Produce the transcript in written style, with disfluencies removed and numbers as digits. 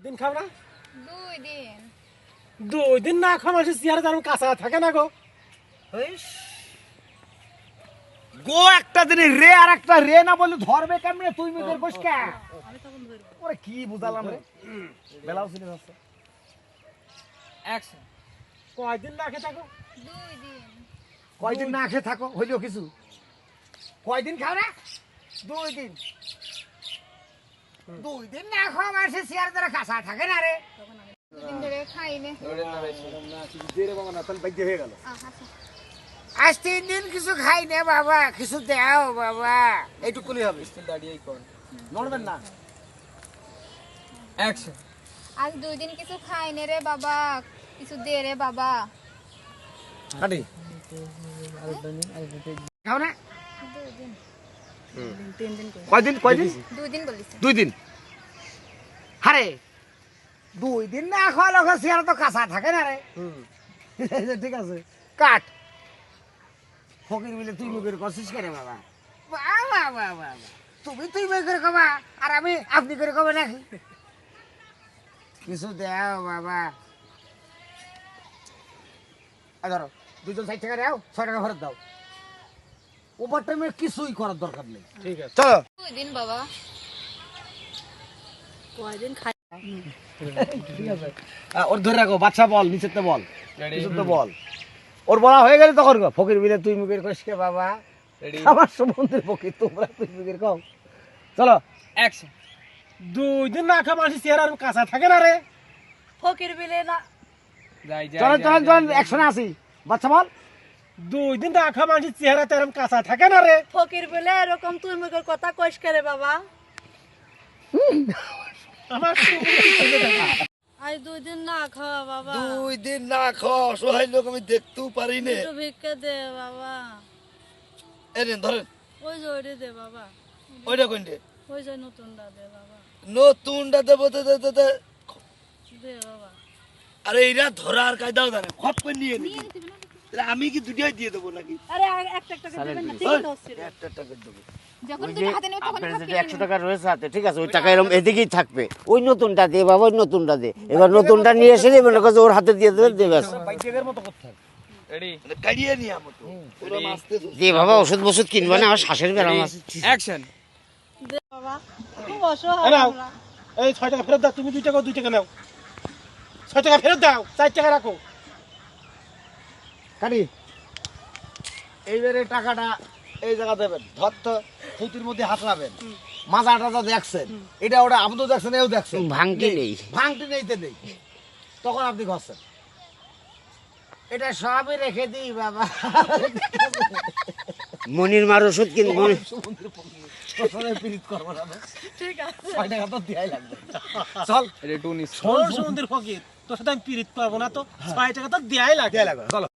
দিন খাও না? 2 দিন। 2 দিন না খাও মানুষের চেহারা যেন কাঁচা থাকে না গো। গো একটা দিনে রে আর একটা রে না বলে ধরবে কেমনে তুই মুখের বসকা? ওরে কি বুঝালাম রে? বেলাও ছিল যাচ্ছে। অ্যাকশন। কয়দিন না খেয়ে থাকো? 2 দিন। কয়দিন না খেয়ে থাকো হইলো কিছু? কয়দিন খাও না? 2 দিন। 2 দিন না খাওয়া মানুষের চেহারা দ্বারা কাঁচা থাকে না রে। 2 দিন ধরে খাইনি। হয়ে গেল। আচ্ছা। আজ 3 দিন কিছু খাই না বাবা, কিছু দাও বাবা। এইটুকুনি হবে। দাঁড়িয়েই কর। নড়বেন না। অ্যাকশন। আজ 2 দিন কিছু খাইনি রে বাবা, কিছু দে রে বাবা। কাটি। খাও না? 2 দিন। কয়দিন? 2 দিন বলিস। 2 দিন। আরে 2 দিন না খাওয়া লোক চেহারা তো কাঁচা থাকে না রে। ঠিক আছে কাট। ফকির মিলে তুই মুখের করছিস কেন বাবা? বাবা তুমি তুই মুখের কবা আর আমি আপনি করে কবে নাকি? কিছু দাও বাবা। ধরো 2জন 60 টাকা দাও, 6 টাকা ফেরত দাও। ওভার টাইমে কিছুই করার দরকার নেই। ঠিক আছে। চলো 2 দিন বাবা। ওর ধরে রাখো, বাচ্চা বল, নিচেতে বল, নিচেতে বল। ওর বলা হয়ে গেলে তখন ফকির মিলে তুই মুখের করিস কে বাবা? আমার সম্বন্ধের ফকির, তোমরা তুই মুখের কও। চলো অ্যাকশন। 2 দিন না খাও মানুষের চেহারা কাঁচা থাকে না রে। ফকির বিলে না যাই চল একশনে আসি। বাচ্চা বল। 2 দিন না খাও মানুষের চেহারা তেরম কাঁচা থাকে না রে। ফকির বিলে এরকম তুই মুখের কথা কইস করে বাবা। আমার আজ 2 দিন না খাওয়া বাবা, 2 দিন না খাও, সহায় লোক আমি দেখতেও পারি না। একটু ভিক্ষা দে বাবা। এরেন ধরেন, ওই যে ওইটা দে বাবা, ওইটা কোনটা? ওই যে নতুনটা দে বাবা, নতুনটা দেবো দে। দে বাবা। আরে এইরা ধরার কায়দাও জানে, খপ করে নিয়ে নি। আমি কি দুটাই দিয়ে দেবো নাকি? আরে একটা করে দিবেন না, তিনটা হচ্ছে। একটা টাকা দেবো। যখন তুমি হাতে নেবে তখন আপনার যদি 100 টাকা রয়েছে হাতে, ঠিক আছে, ওই টাকা এরকম এদিকেই থাকবে। ওই নতুনটা দে বাবা, ওই নতুনটা দে। এবার নতুনটা নিয়ে এসে মনে করছে ওর হাতে দিয়ে দেবে, দে ব্যাস। বাইকের মতো করতে হবে। রেডি। মানে কাড়িয়ে নিয়ে মতো। পুরো মাছতে দে বাবা, ওষুধ কিনবা না, আমার শ্বাসের ব্যারাম আছে। অ্যাকশন। দে বাবা, খুব এ অসহায় নাও। আমরা। এই 6 টাকা ফেরত দাও, তুমি 2 টাকা 2 টাকা নাও। 6 টাকা ফেরত দাও, 4 টাকা রাখো। কাটি। এইবারে টাকাটা এই জায়গা দেবেন, ধরতো ফুটির মধ্যে হাতলাবেন। মাজাটা তো দেখছেন, এটা ওটা আপনি তো দেখছেন, এও দেখছেন। ভাঙটি নেই। ভাঙটি নেইতে নেই, তখন আপনি ঘষছেন। এটা সবই রেখে দিই বাবা। মনির মার ওষুধ কিনবো। পীড়িত করবো না, ঠিক আছে 6 টাকা তো দেয়াই লাগবে। চল এটা টুনি। সমুদ্রের ফকির, তোর সাথে আমি পীড়িত করবো না তো, 6 টাকা তো দেয়াই লাগে। চলো।